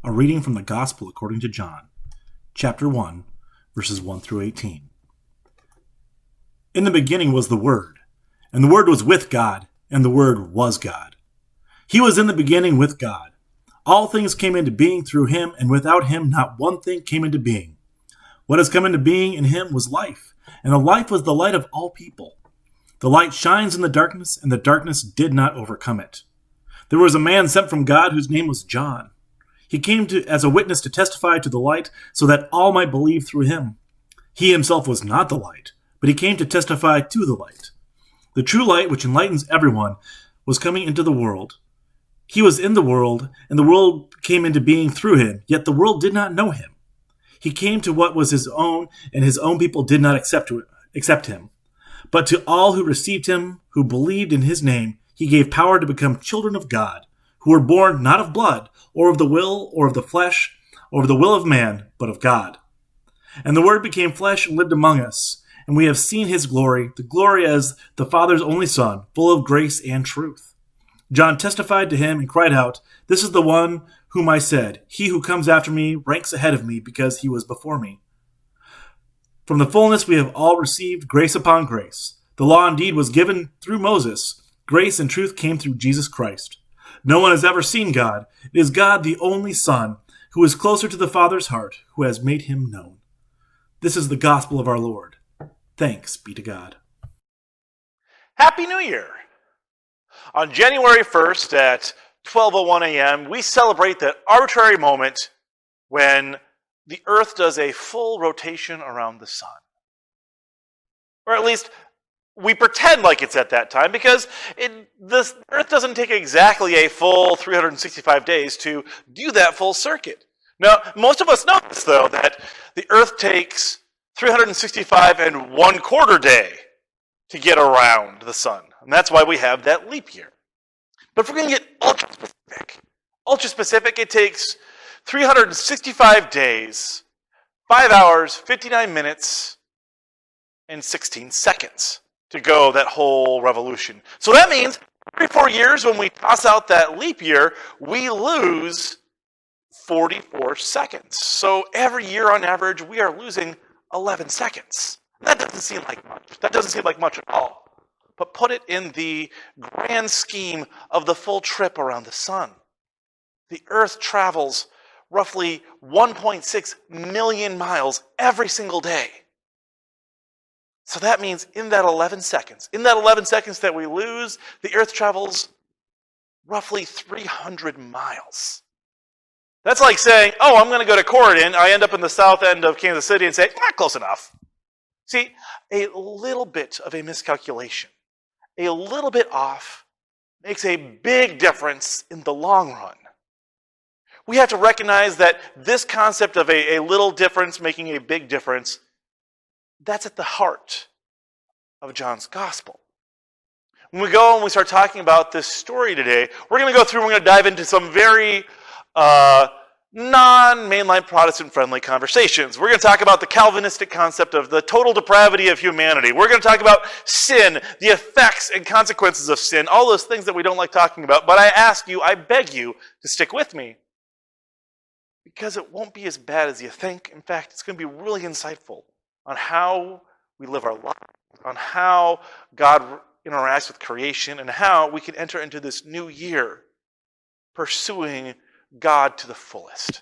A reading from the Gospel according to John, chapter 1, verses 1 through 18. In the beginning was the Word, and the Word was with God, and the Word was God. He was in the beginning with God. All things came into being through him, and without him not one thing came into being. What has come into being in him was life, and the life was the light of all people. The light shines in the darkness, and the darkness did not overcome it. There was a man sent from God whose name was John. He came as a witness to testify to the light, so that all might believe through him. He himself was not the light, but he came to testify to the light. The true light, which enlightens everyone, was coming into the world. He was in the world, and the world came into being through him, yet the world did not know him. He came to what was his own, and his own people did not accept him. But to all who received him, who believed in his name, he gave power to become children of God, who were born not of blood, or of the will, or of the flesh, or of the will of man, but of God. And the Word became flesh and lived among us, and we have seen his glory, the glory as the Father's only Son, full of grace and truth. John testified to him and cried out, "This is the one whom I said, 'He who comes after me ranks ahead of me because he was before me.' From the fullness we have all received grace upon grace. The law indeed was given through Moses. Grace and truth came through Jesus Christ. No one has ever seen God. It is God, the only Son, who is closer to the Father's heart, who has made him known." This is the gospel of our Lord. Thanks be to God. Happy New Year! On January 1st at 12:01 a.m., we celebrate that arbitrary moment when the Earth does a full rotation around the sun. Or at least, we pretend like it's at that time because the Earth doesn't take exactly a full 365 days to do that full circuit. Now, most of us know this, though, that the Earth takes 365 and 1/4 day to get around the sun. And that's why we have that leap year. But if we're going to get ultra specific, it takes 365 days, 5 hours, 59 minutes, and 16 seconds to go that whole revolution. So that means every 4 years when we toss out that leap year, we lose 44 seconds. So every year on average, we are losing 11 seconds. That doesn't seem like much. That doesn't seem like much at all. But put it in the grand scheme of the full trip around the sun. The Earth travels roughly 1.6 million miles every single day. So that means in that 11 seconds that we lose, the Earth travels roughly 300 miles. That's like saying, oh, I'm going to go to Corydon. I end up in the south end of Kansas City and say, not close enough. See, a little bit of a miscalculation, a little bit off, makes a big difference in the long run. We have to recognize that this concept of a little difference making a big difference, that's at the heart of John's gospel. When we go and we start talking about this story today, we're going to dive into some very non-mainline Protestant-friendly conversations. We're going to talk about the Calvinistic concept of the total depravity of humanity. We're going to talk about sin, the effects and consequences of sin, all those things that we don't like talking about. But I beg you to stick with me, because it won't be as bad as you think. In fact, it's going to be really insightful on how we live our lives, on how God interacts with creation, and how we can enter into this new year pursuing God to the fullest.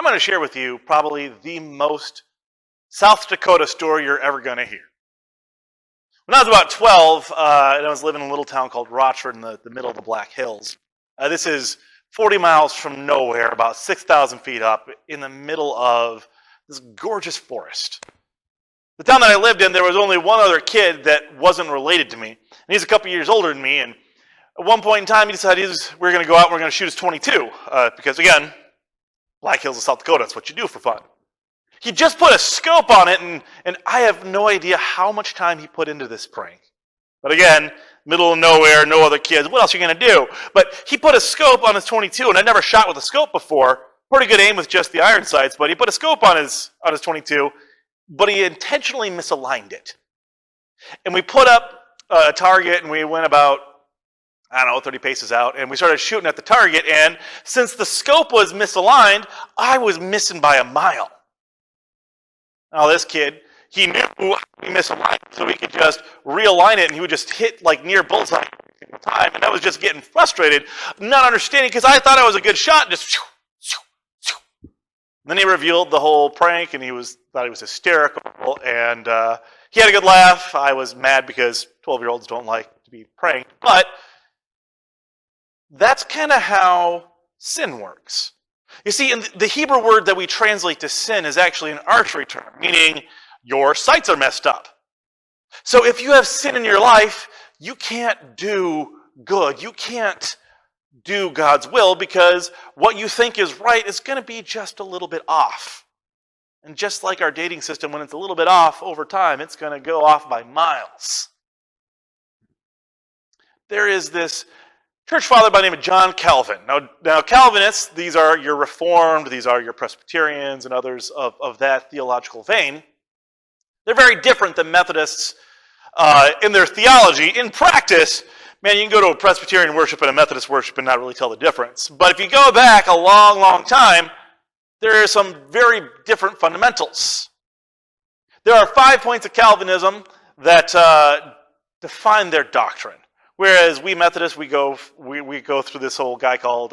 I'm going to share with you probably the most South Dakota story you're ever going to hear. When I was about 12, and I was living in a little town called Rochford in the middle of the Black Hills. This is 40 miles from nowhere, about 6,000 feet up, in the middle of this gorgeous forest. The town that I lived in, there was only one other kid that wasn't related to me. And he's a couple years older than me. And at one point in time, he decided we were going to go out and we're going to shoot his .22. Because again, Black Hills of South Dakota, that's what you do for fun. He just put a scope on it, and I have no idea how much time he put into this prank. But again, middle of nowhere, no other kids, what else are you going to do? But he put a scope on his .22, and I'd never shot with a scope before. Pretty good aim with just the iron sights, but he put a scope on his .22, but he intentionally misaligned it. And we put up a target, and we went about, 30 paces out, and we started shooting at the target, and since the scope was misaligned, I was missing by a mile. Now this kid, he knew he misaligned, so he could just realign it, and he would just hit like near bullseye every single time, and I was just getting frustrated, not understanding, because I thought I was a good shot, just then he revealed the whole prank, and thought he was hysterical, and he had a good laugh. I was mad because 12-year-olds don't like to be pranked, but that's kind of how sin works. You see, in the Hebrew word that we translate to sin is actually an archery term, meaning your sights are messed up. So if you have sin in your life, you can't do good. You can't do God's will because what you think is right is going to be just a little bit off. And just like our dating system, when it's a little bit off over time, it's going to go off by miles. There is this church father by the name of John Calvin. Now Calvinists, these are your Reformed, these are your Presbyterians and others of that theological vein. They're very different than Methodists in their theology. In practice, man, you can go to a Presbyterian worship and a Methodist worship and not really tell the difference. But if you go back a long, long time, there are some very different fundamentals. There are 5 points of Calvinism that define their doctrine. Whereas we Methodists, we go through this whole guy called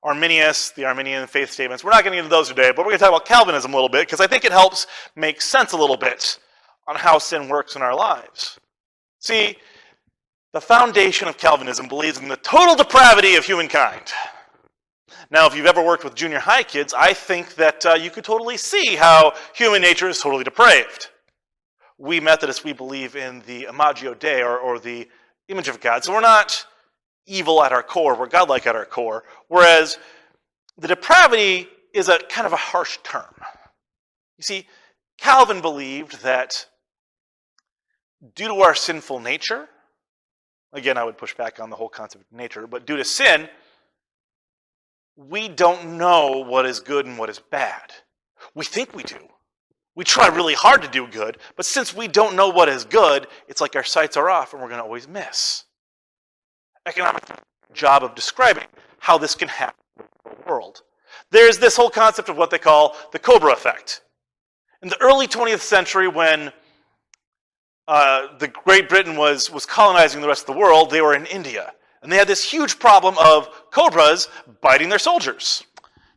Arminius, the Arminian faith statements. We're not going to get into those today, but we're going to talk about Calvinism a little bit because I think it helps make sense a little bit on how sin works in our lives. See, the foundation of Calvinism believes in the total depravity of humankind. Now, if you've ever worked with junior high kids, I think that you could totally see how human nature is totally depraved. We Methodists, we believe in the Imago Dei, or the image of God. So we're not evil at our core, we're godlike at our core. Whereas the depravity is a kind of a harsh term. You see, Calvin believed that due to our sinful nature, again, I would push back on the whole concept of nature, but due to sin, we don't know what is good and what is bad. We think we do. We try really hard to do good, but since we don't know what is good, it's like our sights are off and we're going to always miss. Economics job of describing how this can happen in the world. There's this whole concept of what they call the Cobra effect. In the early 20th century, when the Great Britain was colonizing the rest of the world, they were in India. And they had this huge problem of cobras biting their soldiers.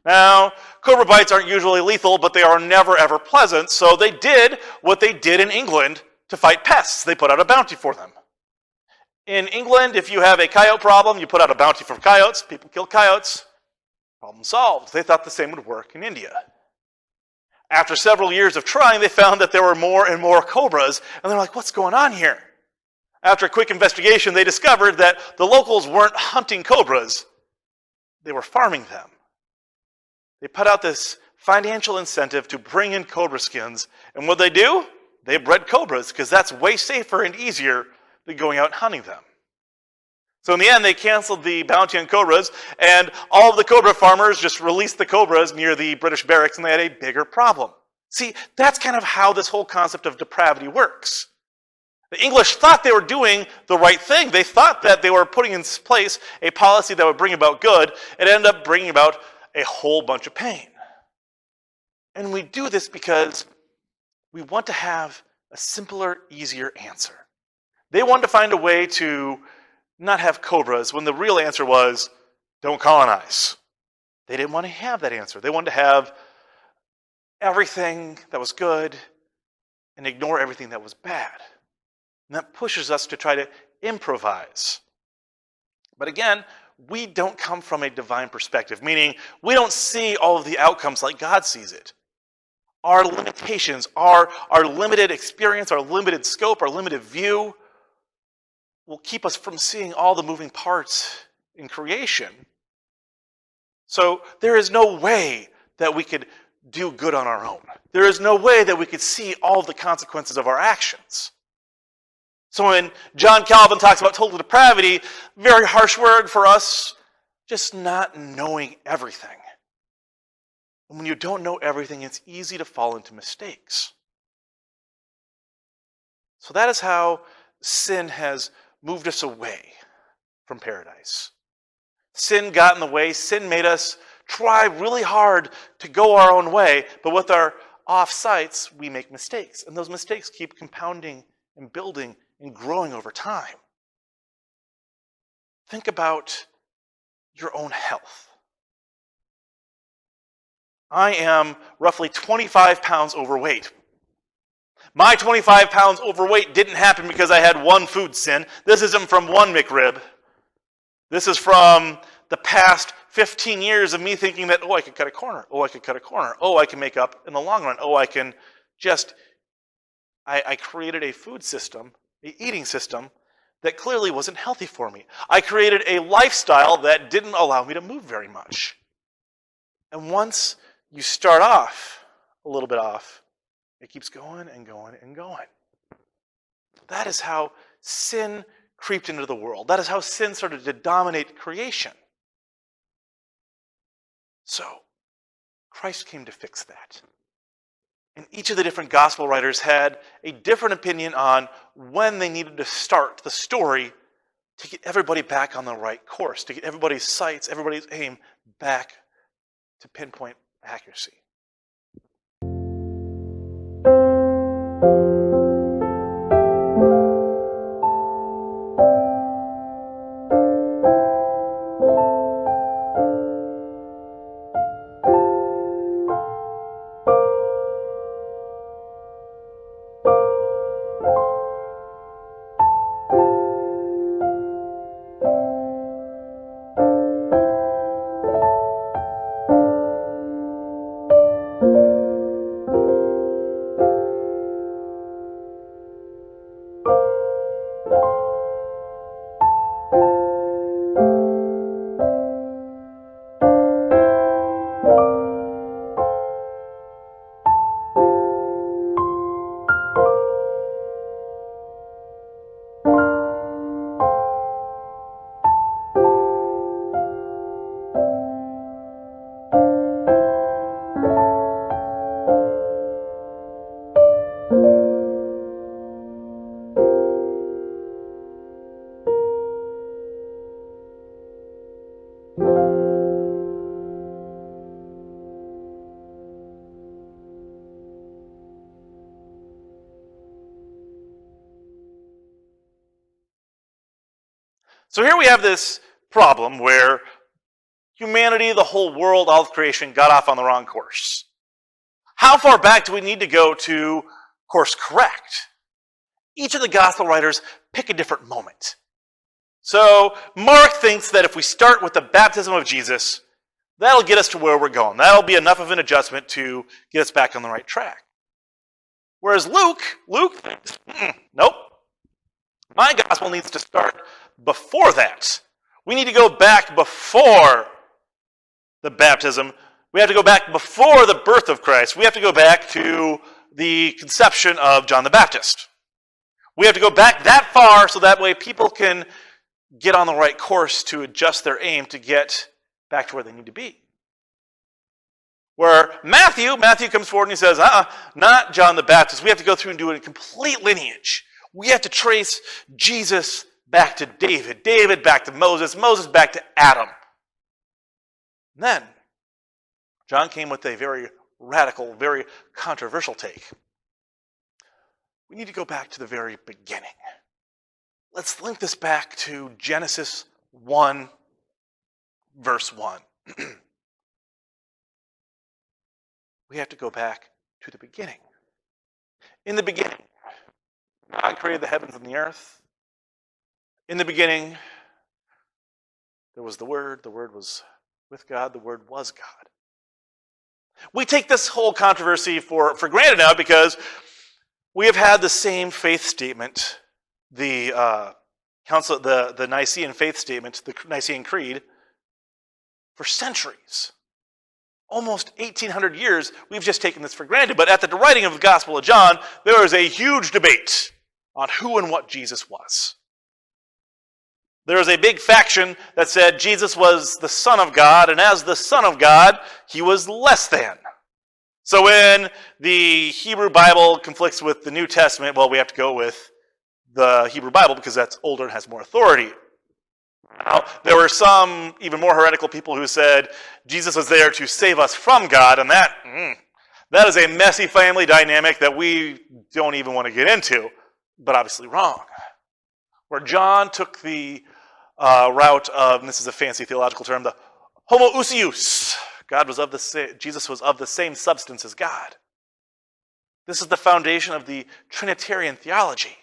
Now, cobra bites aren't usually lethal, but they are never ever pleasant, so they did what they did in England to fight pests. They put out a bounty for them. In England, if you have a coyote problem, you put out a bounty for coyotes, people kill coyotes, problem solved. They thought the same would work in India. After several years of trying, they found that there were more and more cobras, and they're like, what's going on here? After a quick investigation, they discovered that the locals weren't hunting cobras, they were farming them. They put out this financial incentive to bring in cobra skins, and what they do? They bred cobras, because that's way safer and easier than going out and hunting them. So in the end, they canceled the bounty on cobras, and all of the cobra farmers just released the cobras near the British barracks, and they had a bigger problem. See, that's kind of how this whole concept of depravity works. The English thought they were doing the right thing. They thought that they were putting in place a policy that would bring about good. It ended up bringing about a whole bunch of pain. And we do this because we want to have a simpler, easier answer. They wanted to find a way to not have cobras when the real answer was, don't colonize. They didn't want to have that answer. They wanted to have everything that was good and ignore everything that was bad. And that pushes us to try to improvise. But again, we don't come from a divine perspective, meaning we don't see all of the outcomes like God sees it. Our limitations, our limited experience, our limited scope, our limited view will keep us from seeing all the moving parts in creation. So there is no way that we could do good on our own. There is no way that we could see all of the consequences of our actions. So when John Calvin talks about total depravity, very harsh word for us, just not knowing everything. And when you don't know everything, it's easy to fall into mistakes. So that is how sin has moved us away from paradise. Sin got in the way. Sin made us try really hard to go our own way, but with our off-sites, we make mistakes. And those mistakes keep compounding and building and growing over time. Think about your own health. I am roughly 25 pounds overweight. My 25 pounds overweight didn't happen because I had one food sin. This isn't from one McRib. This is from the past 15 years of me thinking that, I could cut a corner. I could cut a corner. I can make up in the long run. I can just... I created a food system, an eating system, that clearly wasn't healthy for me. I created a lifestyle that didn't allow me to move very much. And once you start off a little bit off, it keeps going and going and going. That is how sin creeped into the world. That is how sin started to dominate creation. So, Christ came to fix that. And each of the different gospel writers had a different opinion on when they needed to start the story to get everybody back on the right course, to get everybody's sights, everybody's aim back to pinpoint accuracy. So here we have this problem where humanity, the whole world, all of creation got off on the wrong course. How far back do we need to go to course correct? Each of the gospel writers pick a different moment. So Mark thinks that if we start with the baptism of Jesus, that'll get us to where we're going. That'll be enough of an adjustment to get us back on the right track. Whereas Luke thinks, nope. My gospel needs to start before that. We need to go back before the baptism. We have to go back before the birth of Christ. We have to go back to the conception of John the Baptist. We have to go back that far so that way people can get on the right course to adjust their aim to get back to where they need to be. Where Matthew comes forward and he says, not John the Baptist. We have to go through and do a complete lineage. We have to trace Jesus back to David, David back to Moses, Moses back to Adam. And then, John came with a very radical, very controversial take. We need to go back to the very beginning. Let's link this back to Genesis 1, verse 1. we have to go back to the beginning. In the beginning, God created the heavens and the earth. In the beginning, there was the Word was with God, the Word was God. We take this whole controversy for granted now because we have had the same faith statement, the Nicene faith statement, the Nicene Creed, for centuries. Almost 1,800 years, we've just taken this for granted. But at the writing of the Gospel of John, there was a huge debate on who and what Jesus was. There was a big faction that said Jesus was the Son of God, and as the Son of God, he was less than. So when the Hebrew Bible conflicts with the New Testament, well, we have to go with the Hebrew Bible because that's older and has more authority. Now, there were some even more heretical people who said Jesus was there to save us from God, and that is a messy family dynamic that we don't even want to get into, but obviously wrong. Where John took the route of, and this is a fancy theological term, the homoousios. Jesus was of the same substance as God. This is the foundation of the Trinitarian theology.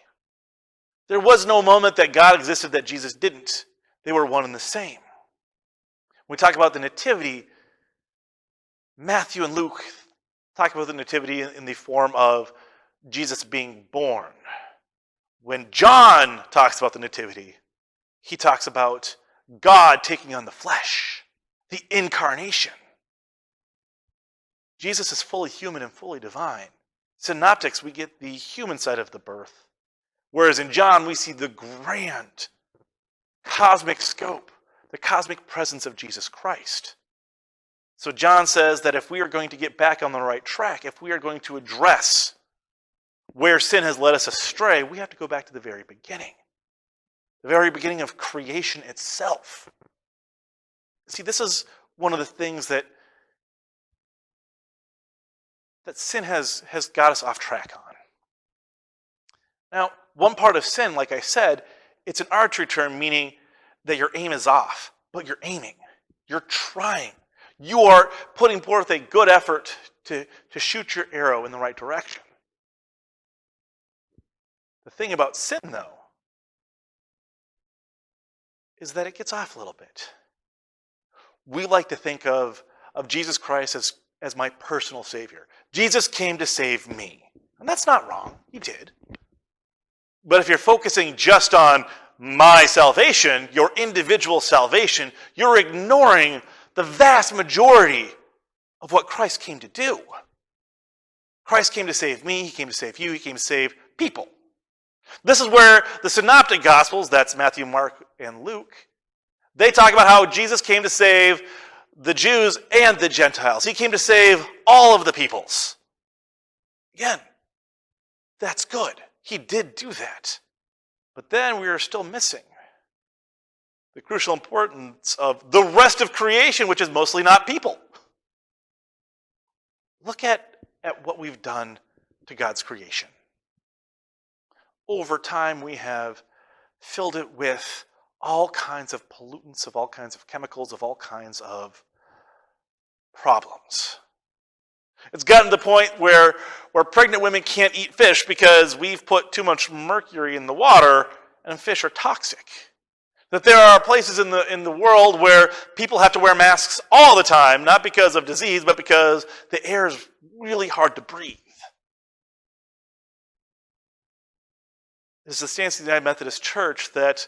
There was no moment that God existed that Jesus didn't. They were one and the same. When we talk about the Nativity, Matthew and Luke talk about the Nativity in the form of Jesus being born. When John talks about the Nativity, he talks about God taking on the flesh, the incarnation. Jesus is fully human and fully divine. Synoptics, we get the human side of the birth, whereas in John, we see the grand cosmic scope, the cosmic presence of Jesus Christ. So John says that if we are going to get back on the right track, if we are going to address where sin has led us astray, we have to go back to the very beginning of creation itself. See, this is one of the things that sin has got us off track on. Now, one part of sin, like I said, it's an archery term, meaning that your aim is off, but you're aiming. You're trying. You are putting forth a good effort to shoot your arrow in the right direction. The thing about sin, though, is that it gets off a little bit. We like to think of Jesus Christ as my personal Savior. Jesus came to save me. And that's not wrong. He did. But if you're focusing just on my salvation, your individual salvation, you're ignoring the vast majority of what Christ came to do. Christ came to save me, he came to save you, he came to save people. This is where the Synoptic Gospels, that's Matthew, Mark, and Luke, they talk about how Jesus came to save the Jews and the Gentiles. He came to save all of the peoples. Again, that's good. He did do that. But then we are still missing the crucial importance of the rest of creation, which is mostly not people. Look at what we've done to God's creation. Over time, we have filled it with all kinds of pollutants, of all kinds of chemicals, of all kinds of problems. It's gotten to the point where pregnant women can't eat fish because we've put too much mercury in the water and fish are toxic. That there are places in the world where people have to wear masks all the time, not because of disease, but because the air is really hard to breathe. It's the stance of the United Methodist Church that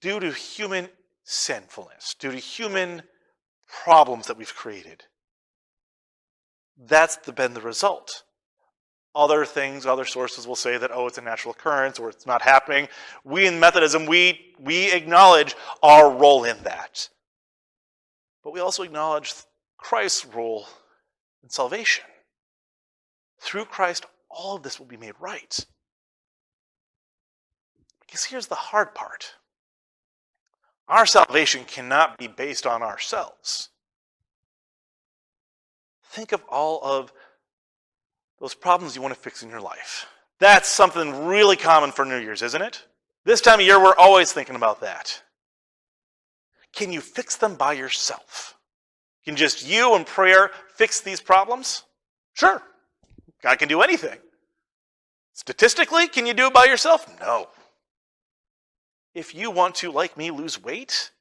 due to human sinfulness, due to human problems that we've created, that's been the result. Other things, other sources will say that, it's a natural occurrence or it's not happening. We in Methodism, we acknowledge our role in that. But we also acknowledge Christ's role in salvation. Through Christ, all of this will be made right. Because here's the hard part. Our salvation cannot be based on ourselves. Think of all of those problems you want to fix in your life. That's something really common for New Year's, isn't it? This time of year, we're always thinking about that. Can you fix them by yourself? Can just you and prayer fix these problems? Sure. God can do anything. Statistically, can you do it by yourself? No. If you want to, like me, lose weight,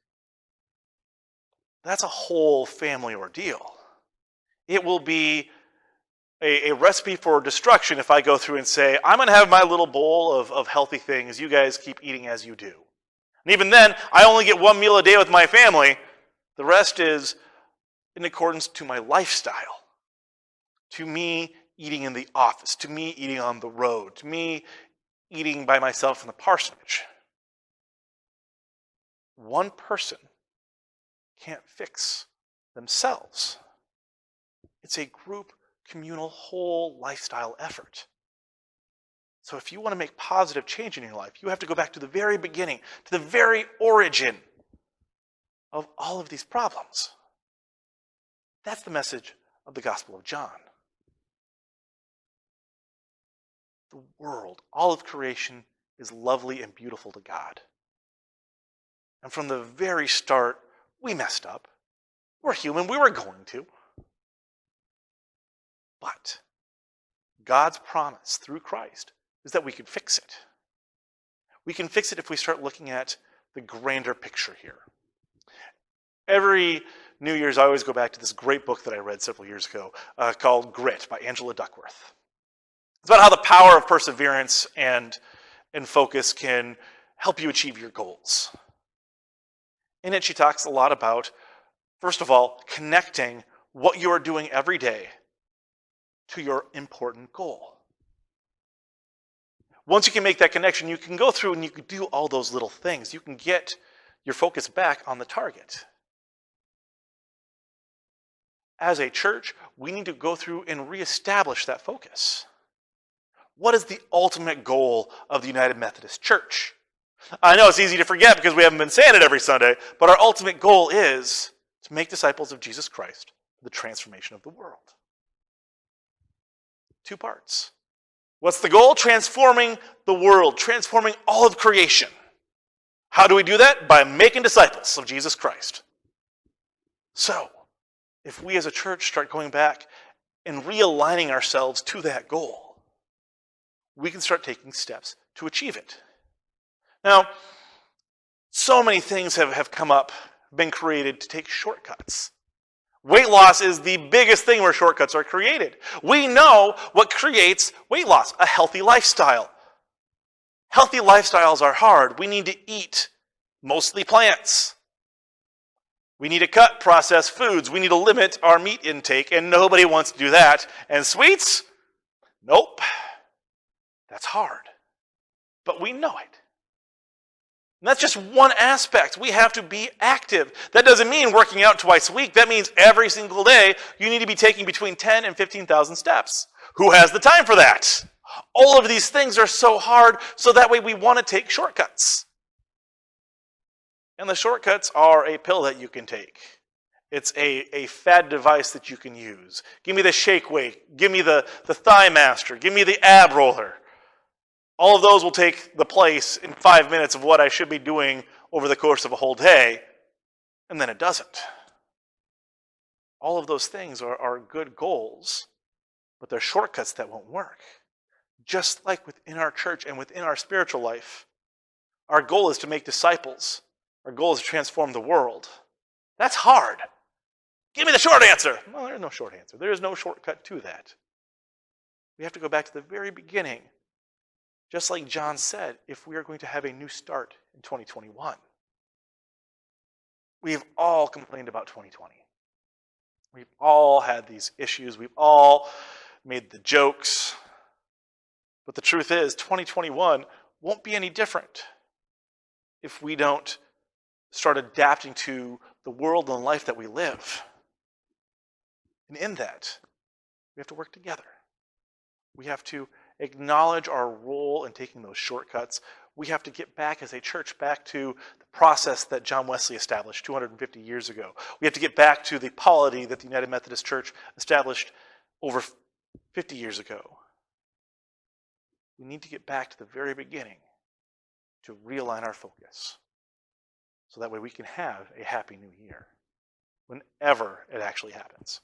that's a whole family ordeal. It will be a recipe for destruction if I go through and say, I'm going to have my little bowl of healthy things. You guys keep eating as you do. And even then, I only get one meal a day with my family. The rest is in accordance to my lifestyle, to me eating in the office, to me eating on the road, to me eating by myself in the parsonage. One person can't fix themselves. It's a group, communal, whole lifestyle effort. So if you want to make positive change in your life, you have to go back to the very beginning, to the very origin of all of these problems. That's the message of the Gospel of John. The world, all of creation, is lovely and beautiful to God. And from the very start, we messed up. We're human, we were going to. But God's promise through Christ is that we can fix it. We can fix it if we start looking at the grander picture here. Every New Year's, I always go back to this great book that I read several years ago called Grit by Angela Duckworth. It's about how the power of perseverance and focus can help you achieve your goals. In it, she talks a lot about, first of all, connecting what you are doing every day to your important goal. Once you can make that connection, you can go through and you can do all those little things. You can get your focus back on the target. As a church, we need to go through and reestablish that focus. What is the ultimate goal of the United Methodist Church? I know it's easy to forget because we haven't been saying it every Sunday, but our ultimate goal is to make disciples of Jesus Christ for the transformation of the world. 2 parts. What's the goal? Transforming the world, transforming all of creation. How do we do that? By making disciples of Jesus Christ. So, if we as a church start going back and realigning ourselves to that goal, we can start taking steps to achieve it. Now, so many things have come up, been created to take shortcuts. Weight loss is the biggest thing where shortcuts are created. We know what creates weight loss, a healthy lifestyle. Healthy lifestyles are hard. We need to eat mostly plants. We need to cut processed foods. We need to limit our meat intake, and nobody wants to do that. And sweets? Nope. That's hard. But we know it. And that's just one aspect. We have to be active. That doesn't mean working out twice a week. That means every single day you need to be taking between 10 and 15,000 steps. Who has the time for that? All of these things are so hard, so that way we want to take shortcuts. And the shortcuts are a pill that you can take. It's a fad device that you can use. Give me the Shake Weight. Give me the Thigh Master. Give me the Ab Roller. All of those will take the place in 5 minutes of what I should be doing over the course of a whole day, and then it doesn't. All of those things are good goals, but they're shortcuts that won't work. Just like within our church and within our spiritual life, our goal is to make disciples. Our goal is to transform the world. That's hard. Give me the short answer. Well, there's no short answer. There is no shortcut to that. We have to go back to the very beginning. Just like John said, if we are going to have a new start in 2021. We've all complained about 2020. We've all had these issues. We've all made the jokes. But the truth is, 2021 won't be any different if we don't start adapting to the world and life that we live. And in that, we have to work together. We have to acknowledge our role in taking those shortcuts. We have to get back as a church back to the process that John Wesley established 250 years ago. We have to get back to the polity that the United Methodist Church established over 50 years ago. We need to get back to the very beginning to realign our focus so that way we can have a happy new year. whenever it actually happens.